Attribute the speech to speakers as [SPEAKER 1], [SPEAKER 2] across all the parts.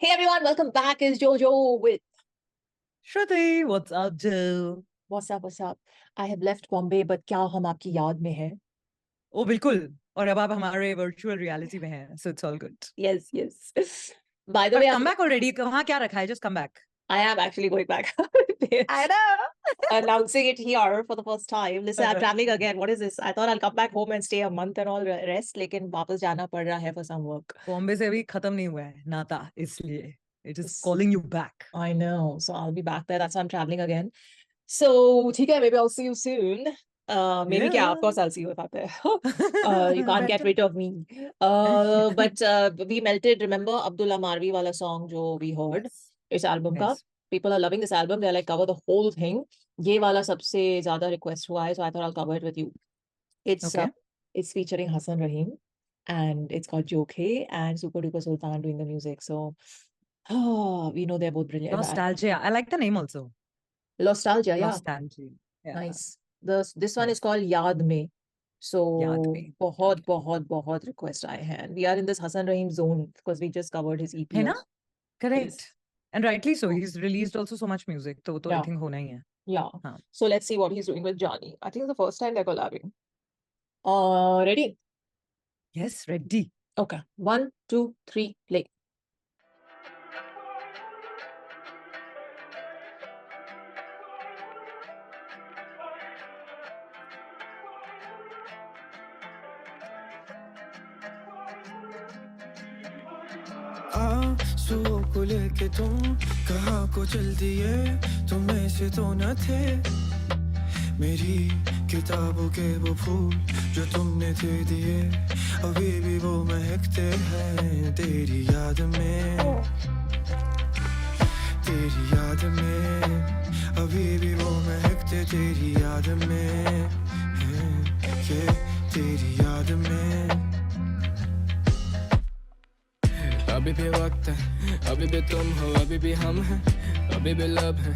[SPEAKER 1] Hey everyone, welcome back. It's Jojo with
[SPEAKER 2] Shruti, what's up, Jill?
[SPEAKER 1] What's up, what's up? I have left Bombay, but क्या हम आपकी याद में है?
[SPEAKER 2] Oh, बिल्कुल. और अब आप हमारे virtual reality में हैं, so it's all good.
[SPEAKER 1] Yes, yes. By the
[SPEAKER 2] But
[SPEAKER 1] way,
[SPEAKER 2] come back already. कहाँ क्या रखा है? Just come back.
[SPEAKER 1] I am actually going back.
[SPEAKER 2] I know.
[SPEAKER 1] Announcing it here for the first time. Listen, I'm traveling again. What is this? I thought I'll come back home and stay a month and all rest, लेकिन वापस जाना पड़ रहा है for some work.
[SPEAKER 2] Bombay से अभी खत्म नहीं हुआ है नाता, इसलिए it is
[SPEAKER 1] Yes.
[SPEAKER 2] calling you back.
[SPEAKER 1] I know. So I'll be back there. That's why I'm traveling again. So, ठीक है, maybe I'll see you soon. Maybe
[SPEAKER 2] Yeah.
[SPEAKER 1] of course I'll see you if I'm there. You can't get
[SPEAKER 2] Better.
[SPEAKER 1] rid of me. But we melted, remember Abdullah Marvi wala song jo we heard इस album का.
[SPEAKER 2] Yes.
[SPEAKER 1] People are loving this album. They're like cover the whole thing. ये वाला सबसे ज़्यादा request हुआ है, so I thought I'll cover it with you. It's
[SPEAKER 2] Okay.
[SPEAKER 1] it's featuring Hasan Raheem and it's got Jokhay and SuperDuperSultan doing the music. So we know they're both brilliant.
[SPEAKER 2] Lostalgia. I like the name also.
[SPEAKER 1] Lostalgia, yeah.
[SPEAKER 2] Lostalgia. Yeah.
[SPEAKER 1] Nice. This one is called Yaad Mein. So
[SPEAKER 2] Yaad Mein.
[SPEAKER 1] बहुत request आए हैं. We are in this Hasan Raheem zone because we just covered his EP.
[SPEAKER 2] है ना? Correct.
[SPEAKER 1] Yes.
[SPEAKER 2] And rightly so. He's released also so much music. तो
[SPEAKER 1] Yeah.
[SPEAKER 2] I think होना ही है.
[SPEAKER 1] Yeah.
[SPEAKER 2] हाँ.
[SPEAKER 1] So let's see what he's doing with Jani. I think it's the first time they're collabing. Ready?
[SPEAKER 2] Yes, ready.
[SPEAKER 1] Okay. 1, 2, 3, play.
[SPEAKER 3] आंसुओं को लेके तुम कहाँ को चल दिए, तुम ऐसे तो न थे। मेरी किताबों के वो फूल जो तुमने दे दिए, अभी भी वो महकते हैं तेरी याद में। तेरी याद में अभी भी वो महकते तेरी याद में, ये तेरी याद में। अभी भी वक्त है, अभी भी तुम हो, अभी भी हम हैं, अभी भी लब है,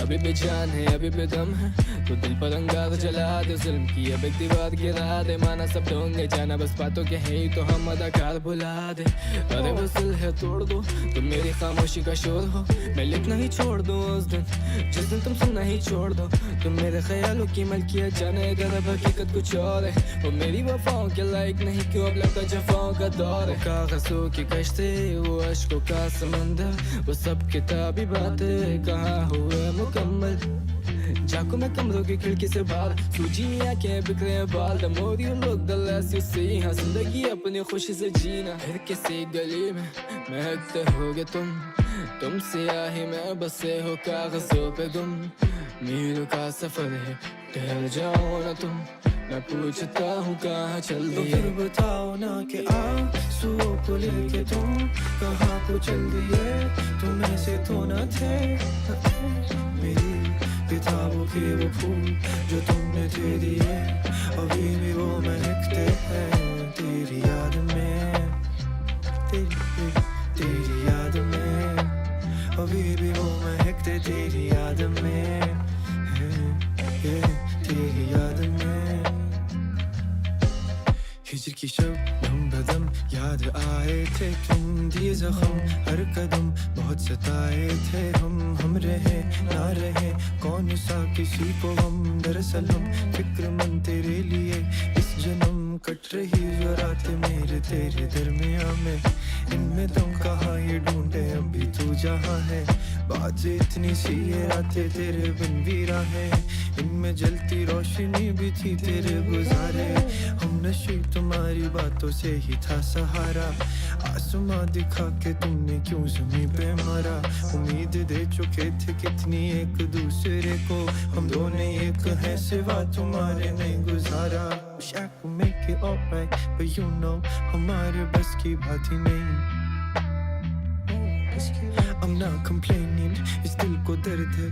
[SPEAKER 3] अभी भी जान है, अभी भी दम है। तो दिल पर अंगार जला दे, जुल्म की अब एक दीवार गिरा दे, माना सब ढोंगे जाना बस बातों के है ही तो हम अदाकार बुला दे। अरे वो दिल है तोड़ दो, तुम मेरी खामोशी का शोर हो, मैं लिखना ही छोड़ दूँ उस दिन जिस दिन तुम सुनना ही छोड़ दो। तुम मेरे ख्यालों की मलकियत जाने अगर अब हकीकत कुछ और है, वो मेरी वफाओं के लायक नहीं क्यों अब लगता जफाओं का दौर है। कागजों की कश्ती, वो अश्कों का समंदर, वो सब किताबी बातें कहाँ हुए मुकम्मल। झांकू मैं कमरों की खिड़की से बाहर, सूजी आंखें बिखरे बाल, the more you look the less you see। हाँ जिंदगी अपनी खुशी से जीना, फिर किसी गली में महकते होगे तुम सियाही में बसे हो कागजों पे गुम। मीलों का सफर है, ठहर जाओ ना तुम, मैं पूछता हूँ कहाँ चल दिए। तो फिर बताओ ना कि आंसुओं को लेके तुम कहाँ को चल दिए, तुम ऐसे तो न थे। मेरी किताबों के वो फूल जो तुमने दे दिए, अभी भी वो महकते हैं तेरी याद में। तेरी याद में अभी भी वो महकते तेरी याद में, तेरी याद में। हिजर की शब बदम याद आए थे तुम, दिए जख्म हर कदम बहुत सताए थे हम रहे ना रहे कौन सा किसी को हम, दरअसल हम फिक्रमंद तेरे लिए इस जन्म। कट रही जो रातें मेरे तेरे दरमियां में, इनमें तुम कहाँ ये ढूंढे अभी तू जहाँ है। बात इतनी सी ये रातें तेरे बिन भी राहें, इनमें जलती रोशनी भी थी तेरे गुजारे। हम नशे तुम्हारी बातों से ही था सहारा, आसमां दिखा के तुमने क्यों ज़मीं पे मारा। उम्मीद दे चुके थे कितनी एक दूसरे को, हम दोनों एक हैं सिवा तुम्हारे नहीं गुजारा। Wish I could make it alright, but you know हमारे बस की बात ही नहीं। I'm not complaining, इस दिल को दर्द है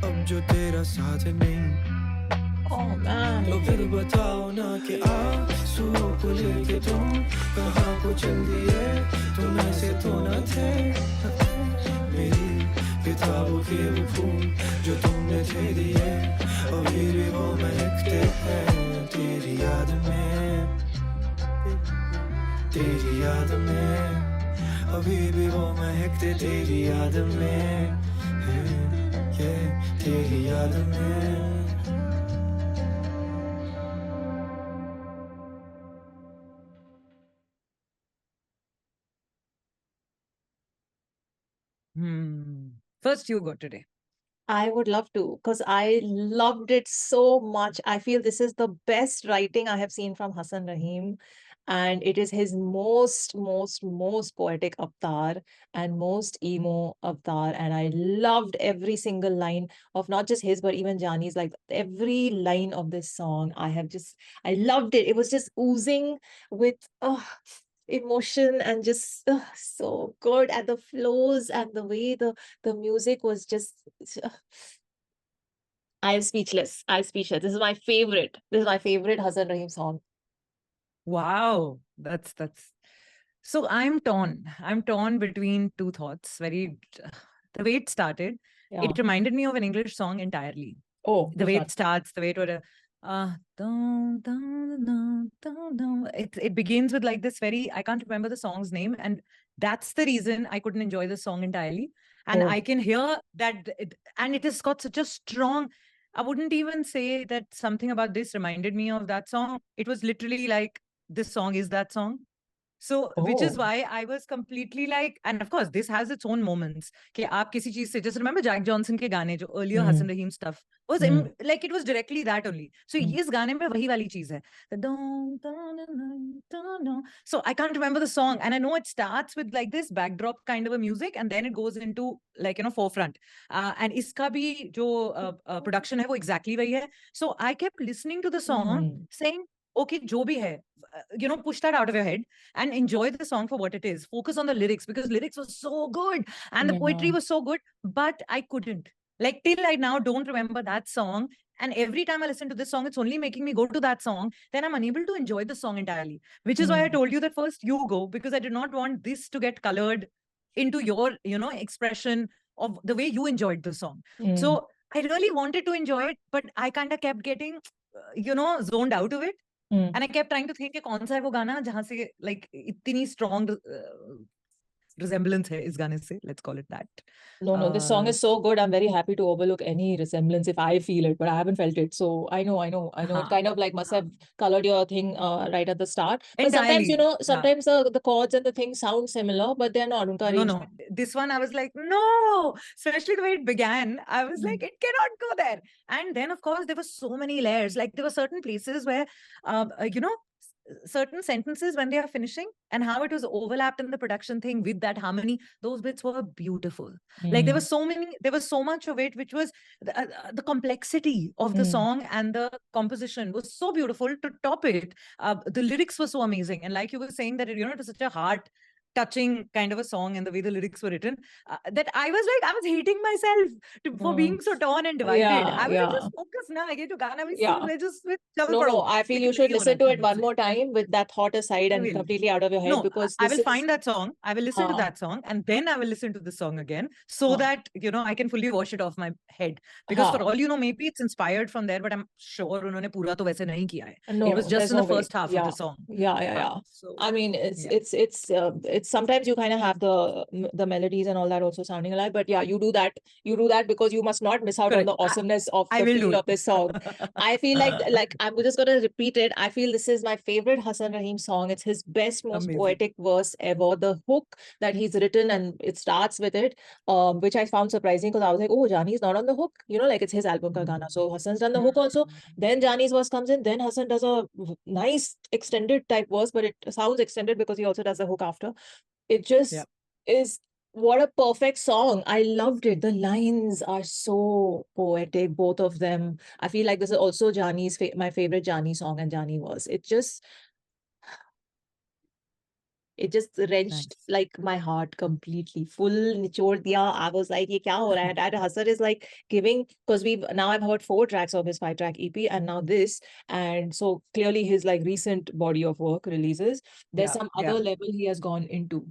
[SPEAKER 3] अब जो तेरा साथ नहीं। तो फिर बताओ ना कि आंसुओं को लेके तुम कहाँ को चल दिए, तुम ऐसे तो न थे। मेरी किताबों के वो फूल जो तुमने दे दिए, अभी भी वो महकते हैं तेरी याद में। तेरी याद में अभी भी वो महकते तेरी याद में, ये तेरी याद में.
[SPEAKER 2] First, you go today.
[SPEAKER 1] I would love to, because I loved it so much. I feel this is the best writing I have seen from Hasan Raheem. And it is his most poetic avatar and most emo avatar. And I loved every single line of not just his, but even Jani's. Like every line of this song, I loved it. It was just oozing with emotion and just so good. And the flows and the way the music was just I'm speechless. This is my favorite. This is my favorite Hasan Raheem song.
[SPEAKER 2] Wow, that's so I'm torn. I'm torn between two thoughts. The way it started,
[SPEAKER 1] Yeah.
[SPEAKER 2] it reminded me of an English song entirely.
[SPEAKER 1] Oh,
[SPEAKER 2] The
[SPEAKER 1] which
[SPEAKER 2] way
[SPEAKER 1] one?
[SPEAKER 2] it starts, the way it would dun, dun, dun, dun, dun. It begins with like this very, I can't remember the song's name, and that's the reason I couldn't enjoy the song entirely. And
[SPEAKER 1] Oh.
[SPEAKER 2] I can hear that and it has got such a strong, I wouldn't even say that something about this reminded me of that song. It was literally like this song is that song. So, which is
[SPEAKER 1] Oh.
[SPEAKER 2] why I was completely like, and of course, this has its own moments. कि आप किसी चीज से, just remember Jack Johnson के गाने जो earlier Hasan Raheem stuff was like it was directly that only. So इस गाने में वही वाली चीज है. So I can't remember the song, and I know it starts with like this backdrop kind of a music, and then it goes into like forefront. And इसका भी जो production है वो exactly वही है. So I kept listening to the song, saying, okay, jo bhi hai, push that out of your head and enjoy the song for what it is. Focus on the lyrics, because lyrics were so good and the poetry was so good, but I couldn't. Like till I now don't remember that song. And every time I listen to this song, it's only making me go to that song. Then I'm unable to enjoy the song entirely, which is why I told you that first you go, because I did not want this to get colored into your, expression of the way you enjoyed the song. So I really wanted to enjoy it, but I kind of kept getting, zoned out of it. And I kept trying to think कि कौन सा है वो गाना जहाँ से like इतनी strong resemblance है इस गाने से, let's call it that.
[SPEAKER 1] No, this song is so good. I'm very happy to overlook any resemblance if I feel it, but I haven't felt it. So I know. It kind of like must have colored your thing right at the start. But sometimes, sometimes the chords and the things sound similar, but they're not. Unka
[SPEAKER 2] No. This one I was like, no, especially the way it began. I was like, it cannot go there. And then, of course, there were so many layers. Like there were certain places where, certain sentences when they are finishing and how it was overlapped in the production thing with that harmony, those bits were beautiful. Like there was so much of it, which was the complexity of the song and the composition was so beautiful to top it. The lyrics were so amazing. And like you were saying that, it was such a heart touching kind of a song and the way the lyrics were written, that I was hating myself for being so torn and divided. I was like, just focus now.
[SPEAKER 1] No, I feel you should listen to it one more time with that thought aside and completely out of your head, because
[SPEAKER 2] I will find that song. I will listen to that song and then I will listen to the song again so that, I can fully wash it off my head. Because for all you know, maybe it's inspired from there, but I'm sure उन्होंने पूरा तो वैसे नहीं किया है.
[SPEAKER 1] No,
[SPEAKER 2] it was just in the first half of the song.
[SPEAKER 1] Yeah. So, I mean, it's sometimes you kind of have the melodies and all that also sounding alike, but yeah, you do that because you must not miss out on the awesomeness of the feel of this song. I feel like I'm just gonna repeat it. I feel this is my favorite Hasan Raheem song. It's his best, most poetic verse ever. The hook that he's written, and it starts with it, which I found surprising, because I was like, oh, Jani is not on the hook, like it's his album ka gana. So Hasan's done the hook also, then Jani's verse comes in, then Hasan does a nice extended type verse, but it sounds extended because he also does the hook after. It just is, what a perfect song. I loved it. The lines are so poetic, both of them. I feel like this is also Jani's my favorite Jani song and Jani verse. It just wrenched like my heart completely. Full nichod diya. I was like, ye kya ho raha hai? And Hasan is like giving, because I've heard 4 tracks of his 5-track EP and now this. And so clearly his like recent body of work releases. There's some other level he has gone into,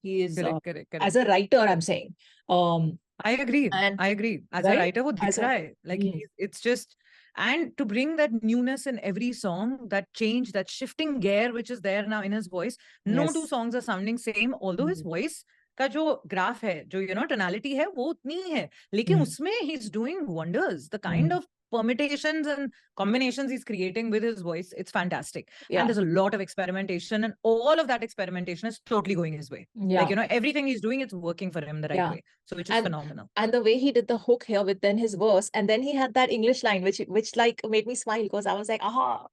[SPEAKER 1] he is
[SPEAKER 2] correct.
[SPEAKER 1] as a writer, I'm saying.
[SPEAKER 2] I agree. As a writer, वो दिख रहा है. Like it's just, And to bring that newness in every song, that change, that shifting gear which is there now in his voice, no two
[SPEAKER 1] Yes.
[SPEAKER 2] songs are sounding same, although his voice का जो graph है, जो tonality है, वो उतनी ही है, लेकिन उसमें he's doing wonders. The kind of permutations and combinations he's creating with his voice, it's fantastic. And there's a lot of experimentation, and all of that experimentation is totally going his way. Like, everything he's doing, it's working for him the right way. So which is phenomenal.
[SPEAKER 1] And the way he did the hook here with then his verse, and then he had that English line, which like made me smile, because I was like, aha.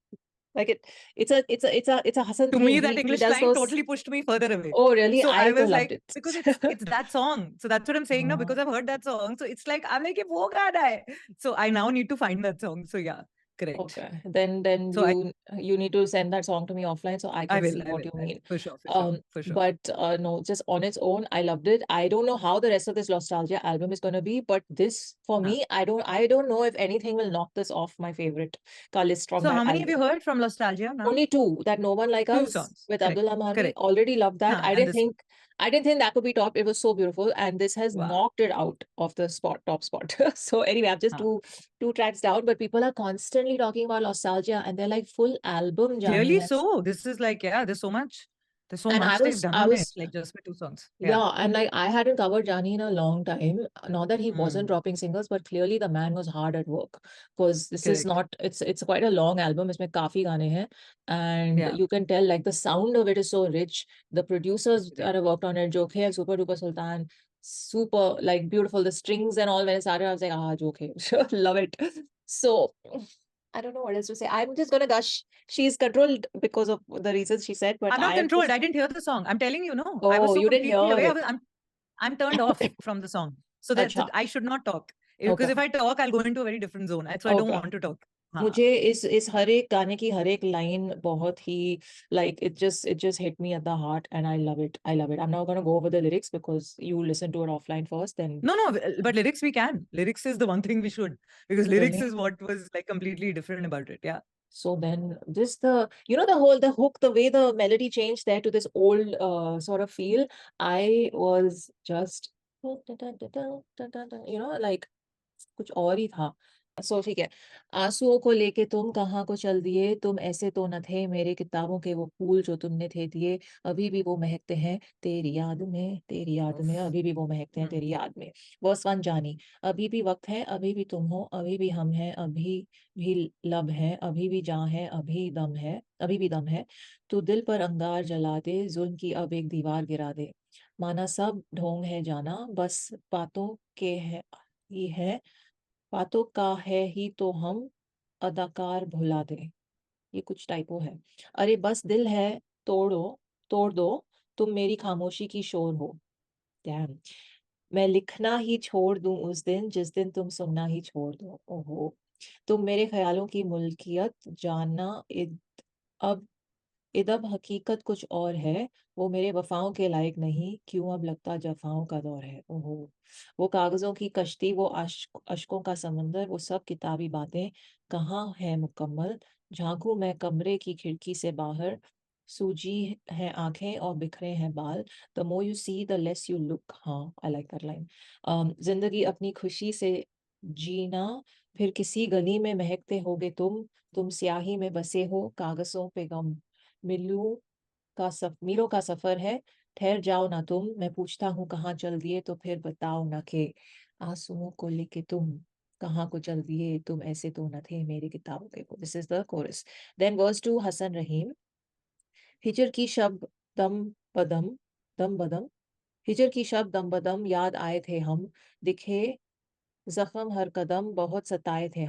[SPEAKER 1] Like it's a Hasan
[SPEAKER 2] to
[SPEAKER 1] thing.
[SPEAKER 2] me, that English line totally pushed me further away.
[SPEAKER 1] Oh, really?
[SPEAKER 2] So I was like,
[SPEAKER 1] loved it.
[SPEAKER 2] because it's that song. So that's what I'm saying now, because I've heard that song. So it's like, I'm like, wo gaana hai. So I now need to find that song. So yeah, correct.
[SPEAKER 1] Okay. Then so you need to send that song to me offline so I can see what you mean.
[SPEAKER 2] For sure.
[SPEAKER 1] But no, just on its own, I loved it. I don't know how the rest of this Lostalgia album is going to be, but this for me, I don't know if anything will knock this off my favorite list from
[SPEAKER 2] So
[SPEAKER 1] that
[SPEAKER 2] how many
[SPEAKER 1] album.
[SPEAKER 2] have you heard from Lostalgia now?
[SPEAKER 1] Only two. That No One Like
[SPEAKER 2] Two
[SPEAKER 1] Us
[SPEAKER 2] songs.
[SPEAKER 1] with Abdullah Mahdi.
[SPEAKER 2] Correct.
[SPEAKER 1] Already loved that. I didn't think that could be top. It was so beautiful, and this has knocked it out of the top spot. So anyway, I'm just two tracks down, but people are constantly talking about Lostalgia, and they're like full album. Jani.
[SPEAKER 2] Really? So this is like, there's so much. There's so much they've done on it, like just with two songs.
[SPEAKER 1] Yeah, and like I hadn't covered Jani in a long time. Not that he wasn't dropping singles, but clearly the man was hard at work, because this is not. It's quite a long album. Isme काफी गाने हैं, and you can tell like the sound of it is so rich. The producers that have worked on it, Jokhay and SuperDuperSultan, super like beautiful. The strings and all when it started, I was like, Jokhay, love it. So I don't know what else to say. I'm just gonna gush. She's controlled because of the reasons she said, but
[SPEAKER 2] I'm not controlled. I didn't hear the song. I'm telling you, no.
[SPEAKER 1] Oh,
[SPEAKER 2] I was so
[SPEAKER 1] you didn't
[SPEAKER 2] completely
[SPEAKER 1] hear
[SPEAKER 2] away. I'm turned off from the song. So that I should not talk. Because if I talk, I'll go into a very different zone. That's why I don't want to talk.
[SPEAKER 1] मुझे इस हर एक गाने की हर एक line बहुत ही like it just hit me at the heart, and I love it. I'm not going to go over the lyrics because you listen to it offline first. Then
[SPEAKER 2] no, but lyrics we can. Lyrics is the one thing we should, because lyrics is what was like completely different about it. Yeah.
[SPEAKER 1] So then just the hook, the way the melody changed there to this old sort of feel, I was just like कुछ और ही था. सो ठीक है. आंसुओं को लेके तुम कहाँ को चल दिए, तुम ऐसे तो न थे, मेरे किताबों के वो फूल जो तुमने थे दिए, अभी भी वो महकते हैं तेरी याद में, अभी भी वो महकते हैं तेरी याद में. वर्स 1 जानी. अभी भी वक्त है, अभी भी तुम हो, अभी भी हम हैं, अभी भी लब है, अभी भी जान है, अभी भी दम है. तू दिल पर अंगार जला दे, जुल्म की अब एक दीवार गिरा दे. माना सब ढोंग है जाना, बस बातों के है बातों का है ही तो हम अदाकार भुला दे. ये कुछ टाइपो है. अरे बस दिल है तोड़ दो, तुम मेरी खामोशी की शोर हो. डैम. मैं लिखना ही छोड़ दूं उस दिन जिस दिन तुम सुनना ही छोड़ दो. ओहो. तुम मेरे ख्यालों की मुल्कियत जानना अब इदब हकीकत कुछ और है, वो मेरे वफाओं के लायक नहीं, क्यों अब लगता जफाओं का दौर है. ओहो. वो कागजों की कश्ती, वो अश्कों का समंदर, वो सब किताबी बातें कहाँ है मुकम्मल. झांकू मैं कमरे की खिड़की से बाहर, सूजी है आंखें और बिखरे हैं बाल. The more you see the less you look. हाँ, आई लाइक दैट लाइन. जिंदगी अपनी खुशी से जीना, फिर किसी गली में महकते होगे तुम स्याही में बसे हो, कागजों पे गम. मीलों का सफर है, ठहर जाओ ना तुम, मैं पूछता हूँ कहाँ चल दिए, तो फिर बताओ ना के. आंसुओं को लेके तुम कहाँ को चल दिए, तुम ऐसे तो न थे, मेरी किताबों के वो. This is the chorus. Then verse 2 Hasan Rahim. हिजर की शब दम बदम हिजर की शब दम बदम, याद आए थे हम, दिखे जख्म हर कदम, बहुत सताए थे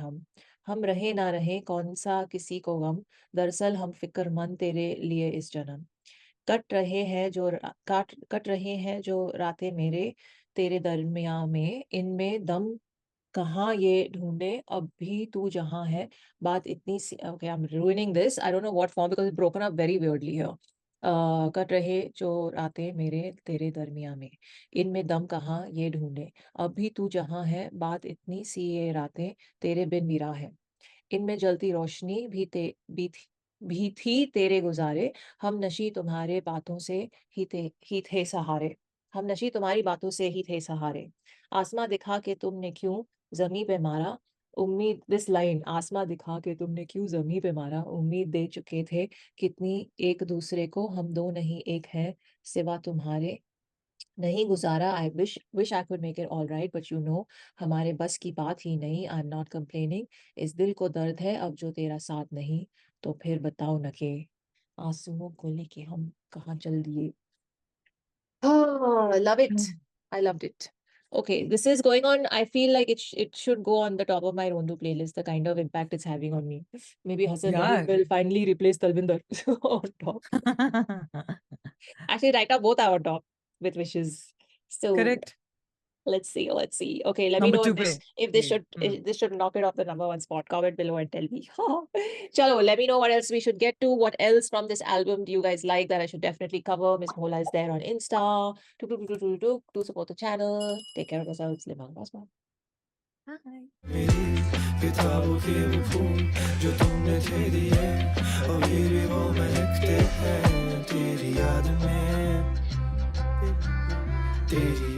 [SPEAKER 1] हम रहे ना रहे कौन सा किसी को गम, दरअसल हम फिक्रमंद तेरे लिए इस जन्म. कट रहे हैं जो रातें मेरे तेरे दरमियां में, इनमें दम कहाँ ये ढूंढे, अब भी तू जहाँ है, बात इतनी सी. Okay, I'm ruining this. I don't know what form because it's broken up very weirdly here. Cut रहे जो रातें मेरे तेरे दरमिया में, इनमें दम कहाँ ये ढूंढे, अब भी तू जहाँ है, बात इतनी सी ये रातें तेरे बिन विरा है. इनमें जलती रोशनी भी थी तेरे गुजारे, हम नशी तुम्हारे बातों से ही थे सहारे. हम नशी तुम्हारी बातों से ही थे सहारे. आसमां दिखा के तुमने क्यों जमी पे मारा, उम्मीद, दिस लाइन, आसमां दिखा के तुमने क्यों जमी पे मारा, उम्मीद दे चुके थे कितनी एक दूसरे को, हम दो नहीं एक है सिवा तुम्हारे, नहीं गुजारा, I wish I could make it all right but you know हमारे बस की बात ही नहीं, आई एम नॉट कंप्लेनिंग, इस दिल को दर्द है अब जो तेरा साथ नहीं, तो फिर बताओ न के आंसुओं को लेके हम कहाँ चल दिए. Oh, love it. I loved it. Okay, this is going on. I feel like it should go on the top of my Rondu playlist, the kind of impact it's having on me. Maybe Hasan Raheem will finally replace Talvinder on top. Actually, right now both are on top with wishes. So
[SPEAKER 2] Correct.
[SPEAKER 1] let's see. Okay, let me
[SPEAKER 2] Number
[SPEAKER 1] know
[SPEAKER 2] two
[SPEAKER 1] if this should knock it off the number one spot. Comment below and tell me. Chalo, let me know what else we should get to. What else from this album do you guys like that I should definitely cover? Miss Mola is there on Insta. Do support the channel. Take care of yourselves. Live on prosper.
[SPEAKER 2] Bye.
[SPEAKER 3] मेरी किताबों के वो फूल जो तुमने दे दिए, अभी भी वो महकते हैं तेरी याद में, तेरी